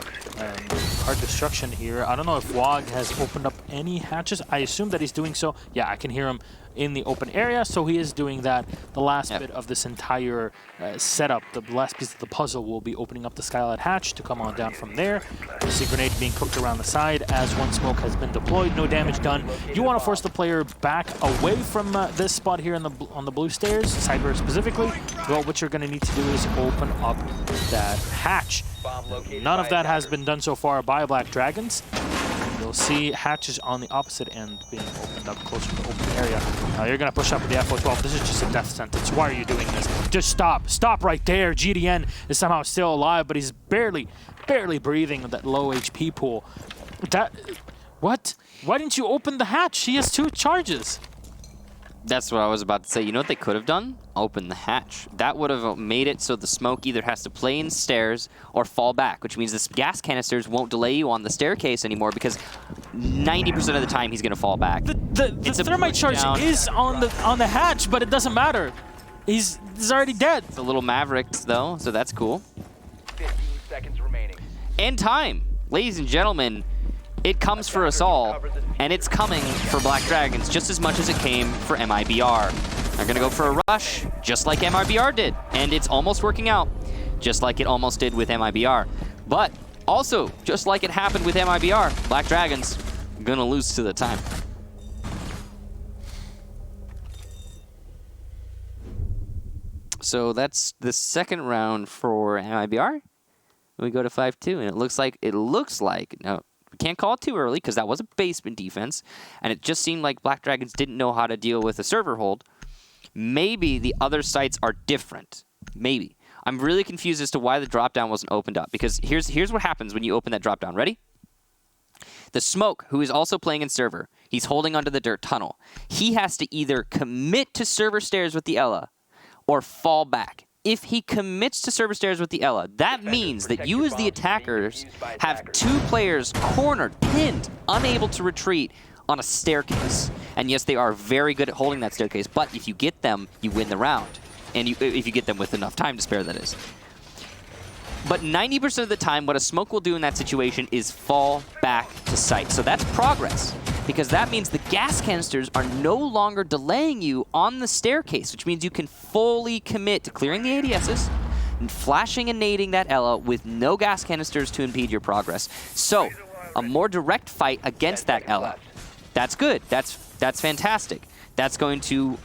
hard destruction here. I don't know if WOG has opened up any hatches. I assume that he's doing so. Yeah, I can hear him in the open area, so he is doing that. The last bit of this entire setup, the last piece of the puzzle, will be opening up the Skylight hatch to come on down from there. You see grenade being cooked around the side as one smoke has been deployed, no damage done. You want to force the player back away from this spot here on the blue stairs, Cyber specifically. Well, what you're going to need to do is open up that hatch. None of that has been done so far by Black Dragons. You'll see hatches on the opposite end being opened up closer to the open area. Now you're going to push up with the FO12. This is just a death sentence. Why are you doing this? Just stop. Stop right there. GDN is somehow still alive, but he's barely breathing with that low HP pool. What? Why didn't you open the hatch? He has 2 charges. That's what I was about to say. You know what they could have done? Open the hatch. That would have made it so the smoke either has to play in stairs or fall back, which means the gas canisters won't delay you on the staircase anymore because 90% of the time he's going to fall back. The thermite charge is on the hatch, but it doesn't matter. He's already dead. It's a little Mavericks, though, so that's cool. 15 seconds remaining. And time. Ladies and gentlemen, it comes for us all, and it's coming for Black Dragons just as much as it came for MIBR. They're going to go for a rush, just like MIBR did, and it's almost working out, just like it almost did with MIBR. But also, just like it happened with MIBR, Black Dragons going to lose to the time. So that's the second round for MIBR. We go to 5-2, and it looks like, no, we can't call it too early because that was a basement defense, and it just seemed like Black Dragons didn't know how to deal with a server hold. Maybe the other sites are different. Maybe. I'm really confused as to why the drop-down wasn't opened up, because here's what happens when you open that drop-down. Ready? The Smoke, who is also playing in server, he's holding onto the dirt tunnel. He has to either commit to server stairs with the Ella or fall back. If he commits to server stairs with the Ella, that means that you as the attackers have 2 players cornered, pinned, unable to retreat on a staircase. And yes, they are very good at holding that staircase, but if you get them, you win the round. And if you get them with enough time to spare, that is. But 90% of the time, what a Smoke will do in that situation is fall back to site. So that's progress. because that means the gas canisters are no longer delaying you on the staircase, which means you can fully commit to clearing the ADSs and flashing and nading that Ela with no gas canisters to impede your progress. So, a more direct fight against that Ela. That's good. That's fantastic. That's going to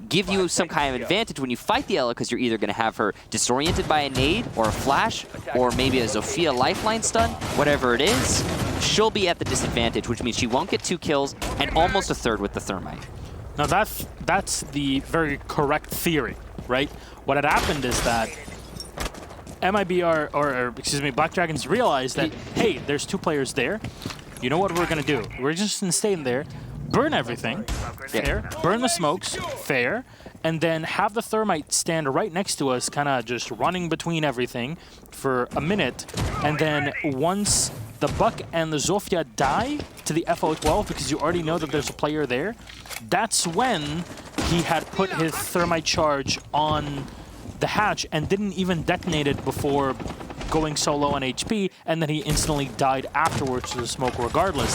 give you some kind of advantage when you fight the Ela, because you're either going to have her disoriented by a nade or a flash or maybe a Zofia lifeline stun, whatever it is. She'll be at the disadvantage, which means she won't get 2 kills and almost a third with the thermite. Now that's the very correct theory, right? What had happened is that MIBR, or excuse me, Black Dragons realized that, hey, there's 2 players there. You know what we're going to do? We're just going to stay in there, burn everything, fair, burn the smokes, fair, and then have the thermite stand right next to us, kind of just running between everything for a minute, and then once the Buck and the Zofia die to the FO12, because you already know that there's a player there, that's when he had put his thermite charge on the hatch and didn't even detonate it before going so low on HP, and then he instantly died afterwards to the smoke regardless.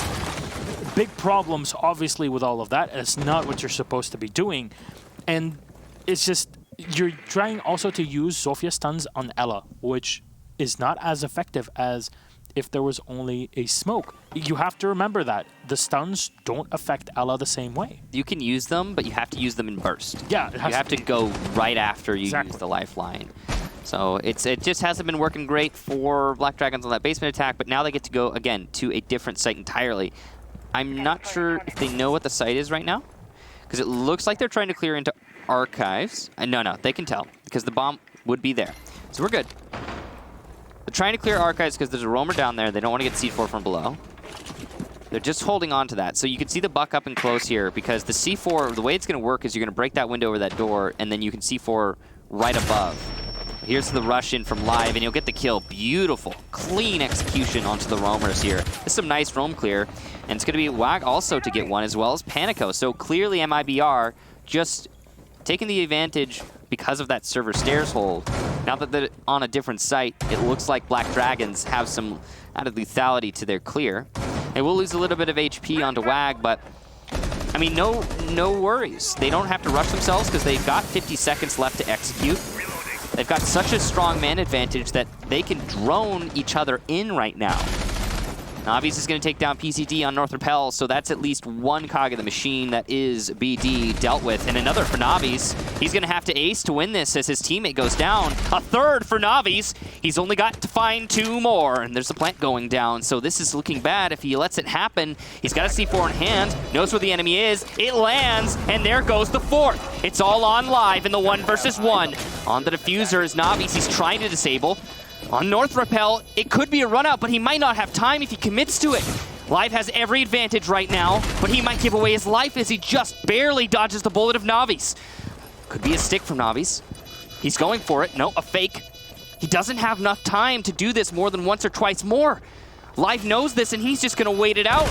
Big problems, obviously, with all of that. It's not what you're supposed to be doing. And it's just, you're trying also to use Zofia stuns on Ela, which is not as effective as if there was only a smoke. You have to remember that. The stuns don't affect Ela the same way. You can use them, but you have to use them in burst. Yeah, you have to go right after you use the lifeline. So it just hasn't been working great for Black Dragons on that basement attack, but now they get to go, again, to a different site entirely. I'm not sure if they know what the site is right now, because it looks like they're trying to clear into archives. No, they can tell, because the bomb would be there. So we're good. They're trying to clear archives because there's a roamer down there. They don't want to get C4 from below. They're just holding on to that. So you can see the Buck up and close here, because the C4, the way it's going to work is you're going to break that window over that door, and then you can C4 right above. Here's the rush in from Live, and you'll get the kill. Beautiful, clean execution onto the roamers here. This is some nice roam clear, and it's going to be Wag also to get one, as well as Panico. So clearly MIBR just taking the advantage because of that server stairs hold. Now that they're on a different site, it looks like Black Dragons have some added lethality to their clear. They will lose a little bit of HP onto Wag, but I mean, no worries. They don't have to rush themselves because they've got 50 seconds left to execute. They've got such a strong man advantage that they can drone each other in right now. Navi's is going to take down PCD on North Rappel, so that's at least one cog of the machine that is BD dealt with. And another for Navi's. He's going to have to ace to win this as his teammate goes down. A third for Navi's. He's only got to find 2 more, and there's the plant going down. So this is looking bad if he lets it happen. He's got a C4 in hand, knows where the enemy is. It lands, and there goes the 4th. It's all on Live in the 1 versus 1. On the diffuser is Navi's. He's trying to disable. On North Rappel, it could be a run out, but he might not have time if he commits to it. Live has every advantage right now, but he might give away his life as he just barely dodges the bullet of Navi's. Could be a stick from Navi's. He's going for it. No, a fake. He doesn't have enough time to do this more than once or twice more. Live knows this, and he's just going to wait it out.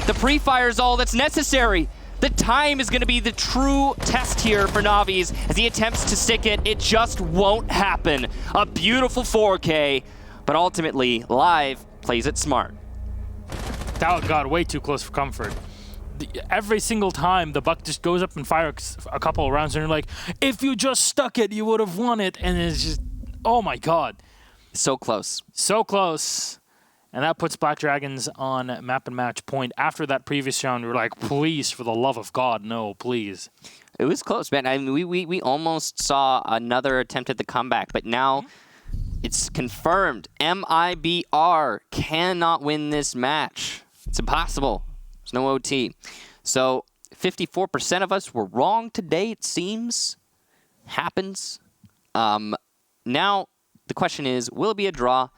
The pre-fire is all that's necessary. The time is going to be the true test here for Navi's as he attempts to stick it. It just won't happen. A beautiful 4K, but ultimately, Live plays it smart. That got way too close for comfort. Every single time, the Buck just goes up and fires a couple of rounds, and you're like, if you just stuck it, you would have won it. And it's just, oh my God. So close. So close. And that puts Black Dragons on map and match point. After that previous round, we were like, please, for the love of God, no, please. It was close, man. I mean, we almost saw another attempt at the comeback, but now it's confirmed. MIBR cannot win this match. It's impossible. There's no OT. So 54% of us were wrong today, it seems. Happens. Now, the question is, will it be a draw?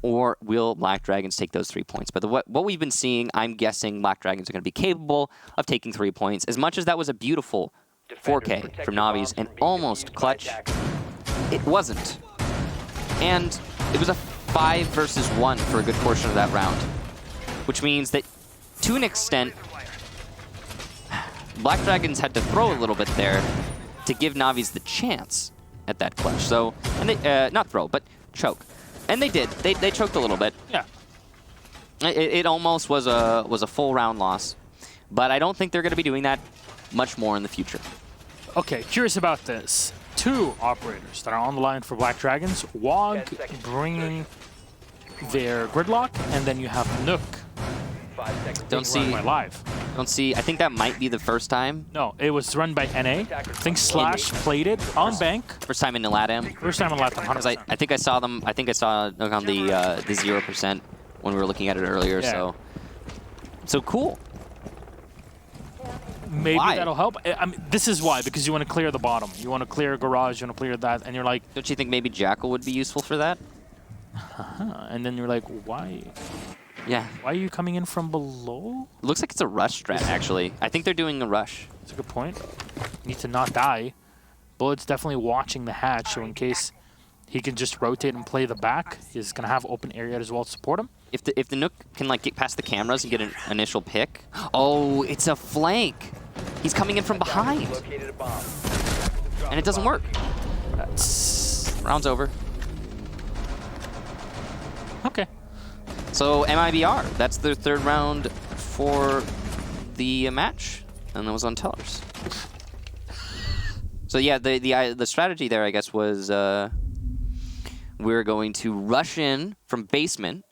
Or will Black Dragons take those 3 points? But what we've been seeing, I'm guessing Black Dragons are going to be capable of taking 3 points. As much as that was a beautiful 4K from Navi's and almost clutch, it wasn't. And it was a 5 versus 1 for a good portion of that round. Which means that, to an extent, Black Dragons had to throw a little bit there to give Navi's the chance at that clutch. So, and they, not throw, but choke. And they did. They choked a little bit. Yeah. It almost was a full round loss. But I don't think they're going to be doing that much more in the future. Okay, curious about this. 2 operators that are on the line for Black Dragons. Wog bringing their Gridlock, and then you have Nook. 5 seconds. Don't being run see. by Live. Don't see. I think that might be the first time. No, it was run by NA. I think Slash played it on bank. First time in the LATAM. First time on LATAM, 100%. Because I think I saw them. I think I saw Nook on the 0% when we were looking at it earlier. Yeah. So cool. Maybe Why? that'll help. I mean, this is why, because you want to clear the bottom. You want to clear garage, you want to clear that, and you're like, Don't you think maybe Jackal would be useful for that? and then you're like, why? Yeah. Why are you coming in from below? It looks like it's a rush strat, actually. I think they're doing a rush. That's a good point. Need to not die. Bullet's definitely watching the hatch, so in case he can just rotate and play the back, he's going to have open area as well to support him. If the Nook can like get past the cameras and get an initial pick. Oh, it's a flank. He's coming in from behind, Located a bomb. and it doesn't work. That's... Round's over. Okay. So MIBR, that's their 3rd round for the match, and that was on Tellers. So yeah, the strategy there, I guess, was we're going to rush in from basement.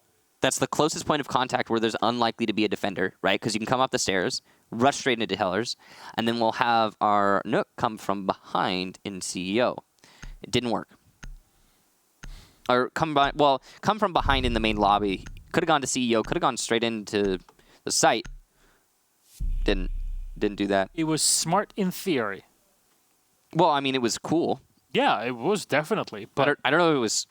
That's the closest point of contact where there's unlikely to be a defender, right? Because you can come up the stairs, rush straight into Tellers, and then we'll have our Nook come from behind in CEO. It didn't work. Or come from behind in the main lobby. Could have gone to CEO. Could have gone straight into the site. Didn't do that. It was smart in theory. Well, I mean, it was cool. Yeah, it was definitely. But I don't know if it was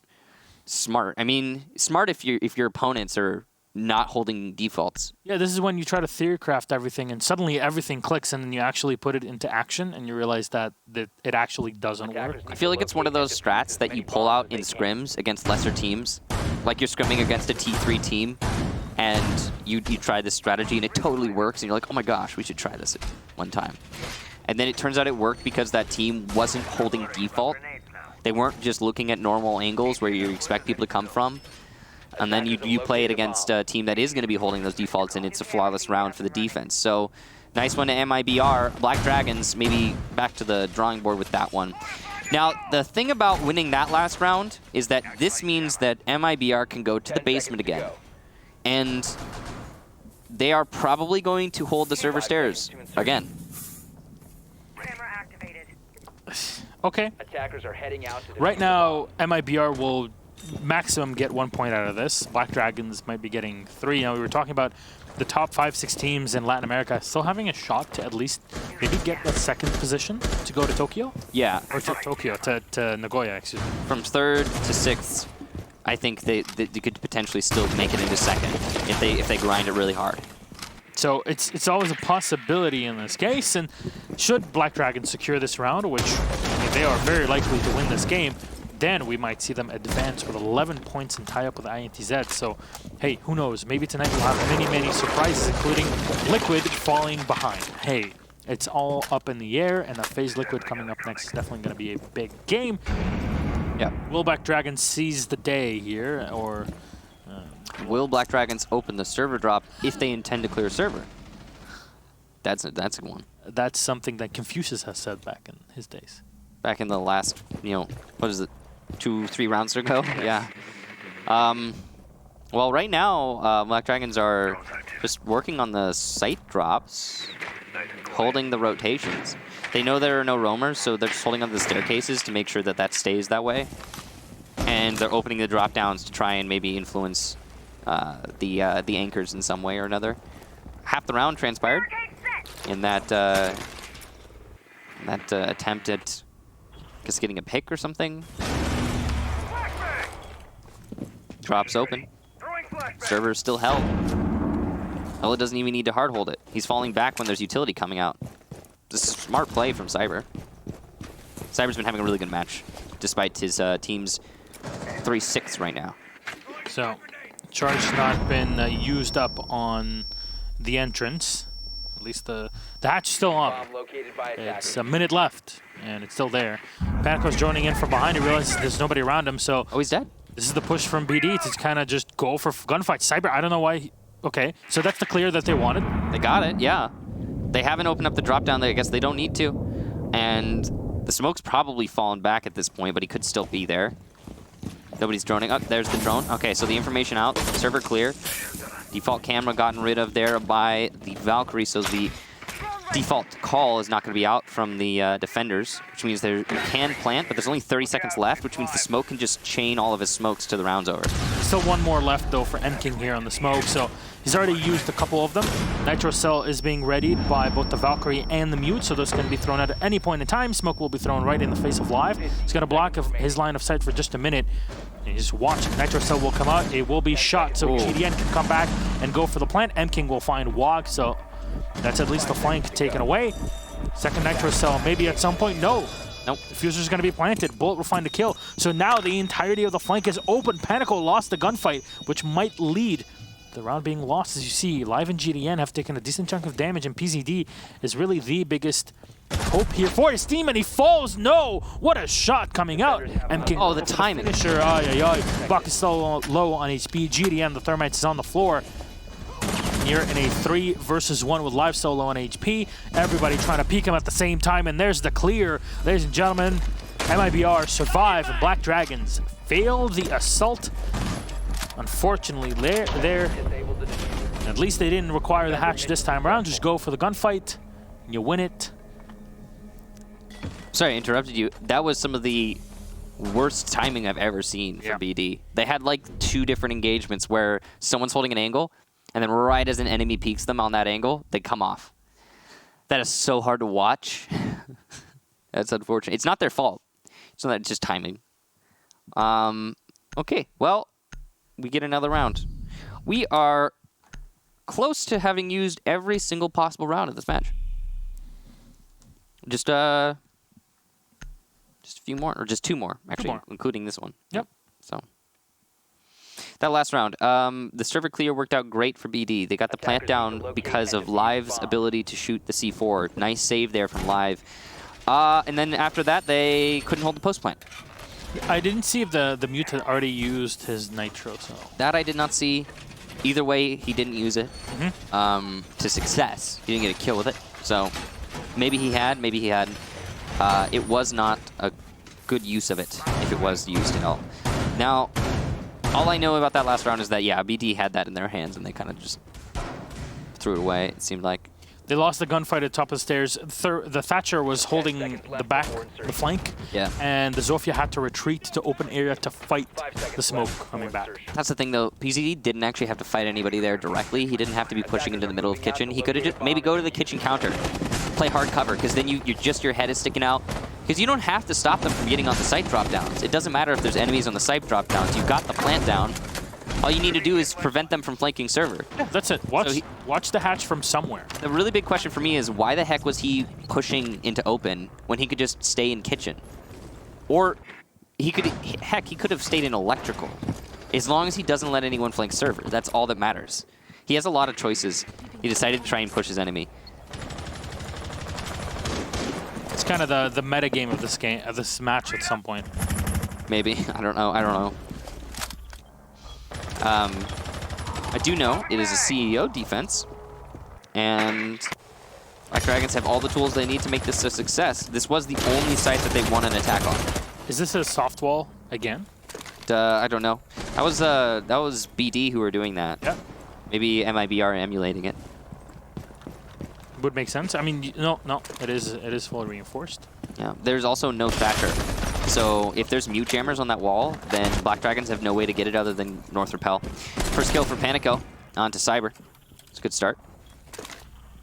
smart. I mean, smart if your opponents are not holding defaults. yeah, this is when you try to theory craft everything, and suddenly everything clicks, and then you actually put it into action, and you realize that it actually doesn't work. I feel like it's one of those strats that you pull out in scrims against lesser teams. Like you're scrimming against a T3 team, and you try this strategy, and it totally works, and you're like, oh my gosh, we should try this at one time. And then it turns out it worked because that team wasn't holding default. They weren't just looking at normal angles where you expect people to come from. And then you play it against a team that is going to be holding those defaults, and it's a flawless round for the defense. So nice one to MIBR. Black Dragons maybe back to the drawing board with that one. Now, the thing about winning that last round is that this means that MIBR can go to the basement again. And they are probably going to hold the server stairs again. Okay. Attackers are heading out to the Right now, MIBR will maximum get 1 point out of this. Black Dragons might be getting 3. Now, we were talking about the top 5-6 teams in Latin America still having a shot to at least maybe get the 2nd position to go to Tokyo? Yeah. Or to Tokyo, to Nagoya, excuse me. From 3rd to 6th, I think they could potentially still make it into 2nd if they grind it really hard. So it's always a possibility in this case, and should Black Dragons secure this round, which I mean, they are very likely to win this game, then we might see them advance with 11 points and tie up with INTZ. So, hey, who knows? Maybe tonight we'll have many, many surprises, including Liquid falling behind. Hey, it's all up in the air, and a FaZe Liquid coming up next is definitely going to be a big game. Yeah. Will Black Dragons seize the day here, or... Will Black Dragons open the server drop if they intend to clear a server? That's a one. That's something that Confucius has said back in his days. Back in the last, what is it, 2-3 rounds ago? Yeah. Well, right now, Black Dragons are just working on the site drops, holding the rotations. They know there are no roamers, so they're just holding on the staircases to make sure that that stays that way. And they're opening the drop downs to try and maybe influence the anchors in some way or another. Half the round transpired in that attempt at just getting a pick or something. Drops open. Server is still held. Ella doesn't even need to hard hold it. He's falling back when there's utility coming out. This is a smart play from Cyber. Cyber's been having a really good match, despite his team's 3-6 right now. So, charge not been used up on the entrance. At least the hatch is still up. Bomb located by attackers. It's a minute left, and it's still there. Panico's joining in from behind. He realizes there's nobody around him, so Oh, he's dead. this is the push from BD to kind of just go for gunfight. Cyber, I don't know why. Okay, so that's the clear that they wanted. They got it, yeah. They haven't opened up the drop down. I guess they don't need to. And the smoke's probably fallen back at this point, but he could still be there. Nobody's droning. Oh, there's the drone. Okay, so the information out. Server clear. Default camera gotten rid of there by the Valkyrie, so the default call is not going to be out from the defenders, which means you can plant, but there's only 30 seconds left, which means the smoke can just chain all of his smokes to the round's over. Still one more left, though, for M-King here on the smoke, so he's already used a couple of them. Nitro Cell is being readied by both the Valkyrie and the Mute, so those can be thrown at any point in time. Smoke will be thrown right in the face of Live. He's going to block his line of sight for just a minute. And he's watching. Nitro Cell will come out. It will be shot, so GDN can come back and go for the plant. M-King will find Wog, so that's at least the flank taken away. Second Nitro Cell, maybe at some point, no. Nope. Diffuser's going to be planted. Bullet will find a kill. So now the entirety of the flank is open. Panico lost the gunfight, which might lead the round being lost. As you see, Live and GDN have taken a decent chunk of damage, and PZD is really the biggest hope here for his team, and he falls. No! What a shot coming out. M-King. Oh, the timing. Finisher. Ay, ay, ay. Buck is still low on HP. GDN, the Thermites, is on the floor. Here in a 3 versus 1 with Live solo on HP. Everybody trying to peek him at the same time, and there's the clear. Ladies and gentlemen, MIBR survive, and Black Dragons fail the assault. Unfortunately, there. At least they didn't require the hatch this time around. Just go for the gunfight, and you win it. Sorry, I interrupted you. That was some of the worst timing I've ever seen for BD. They had like 2 different engagements where someone's holding an angle, and then right as an enemy peeks them on that angle, they come off. That is so hard to watch. That's unfortunate. It's not their fault. It's just timing. Okay, well, we get another round. We are close to having used every single possible round of this match. Just a few more, or just 2 more, actually, including this one. Yep. So that last round, the server clear worked out great for BD. They got the plant down because of Live's ability to shoot the C4. Nice save there from Live. And then after that, they couldn't hold the post plant. I didn't see if the Mute had already used his Nitro, so. That I did not see. Either way, he didn't use it to success. He didn't get a kill with it. So maybe he had, maybe he hadn't. It was not a good use of it, if it was used at all. Now, all I know about that last round is that, yeah, BD had that in their hands, and they kind of just threw it away, it seemed like. They lost the gunfight at top of the stairs. The Thatcher was holding the back, the flank, and the Zofia had to retreat to open area to fight the smoke coming back. That's the thing, though. PZD didn't actually have to fight anybody there directly. He didn't have to be pushing into the middle of kitchen. He could have just maybe go to the kitchen counter, play hard cover, because then your head is sticking out. Because you don't have to stop them from getting on the site drop downs. It doesn't matter if there's enemies on the site drop downs. You've got the plant down. All you need to do is prevent them from flanking server. Yeah, that's it. Watch the hatch from somewhere. The really big question for me is why the heck was he pushing into open when he could just stay in kitchen? Or he could have stayed in electrical. As long as he doesn't let anyone flank server, that's all that matters. He has a lot of choices. He decided to try and push his enemy. It's kind of the meta game of this match at some point. Maybe. I don't know. I do know it is a CEO defense, and Black Dragons have all the tools they need to make this a success. This was the only site that they won an attack on. Is this a soft wall again? I don't know. That was BD who were doing that. Yeah. Maybe MIBR emulating it. Would make sense. I mean, no, it is fully reinforced. Yeah. There's also no Thatcher. So if there's mute jammers on that wall, then Black Dragons have no way to get it other than North Repel. First kill for Panico onto Cyber. It's a good start.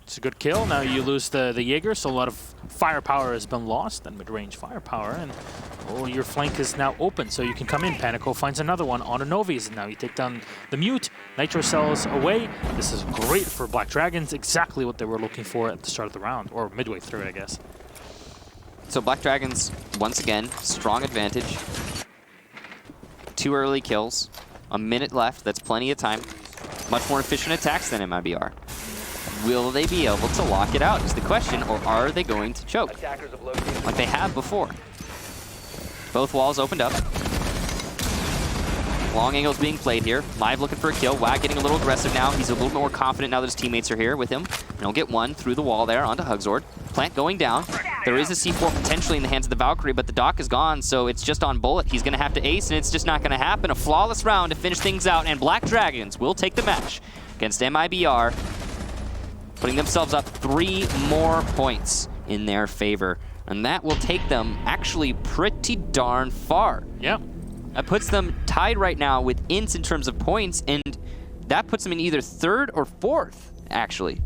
It's a good kill. Now you lose the Jaeger, so a lot of firepower has been lost, and mid-range firepower, and your flank is now open, so you can come in. Panico finds another one on a Novies, and now you take down the Mute. Nitro Cells away. This is great for Black Dragons, exactly what they were looking for at the start of the round, or midway through it, I guess. So Black Dragons, once again, strong advantage. 2 early kills. A minute left. That's plenty of time. Much more efficient attacks than MIBR. Will they be able to lock it out is the question, or are they going to choke? Like they have before. Both walls opened up. Long angle's being played here. Live looking for a kill. Wag getting a little aggressive now. He's a little more confident now that his teammates are here with him. And he'll get one through the wall there onto Hugzord. Plant going down. There is a C4 potentially in the hands of the Valkyrie, but the Doc is gone, so it's just on Bullet. He's going to have to ace, and it's just not going to happen. A flawless round to finish things out, and Black Dragons will take the match against MIBR, putting themselves up 3 more points in their favor. And that will take them actually pretty darn far. Yeah. That puts them tied right now with Ints in terms of points, and that puts them in either 3rd or 4th, actually.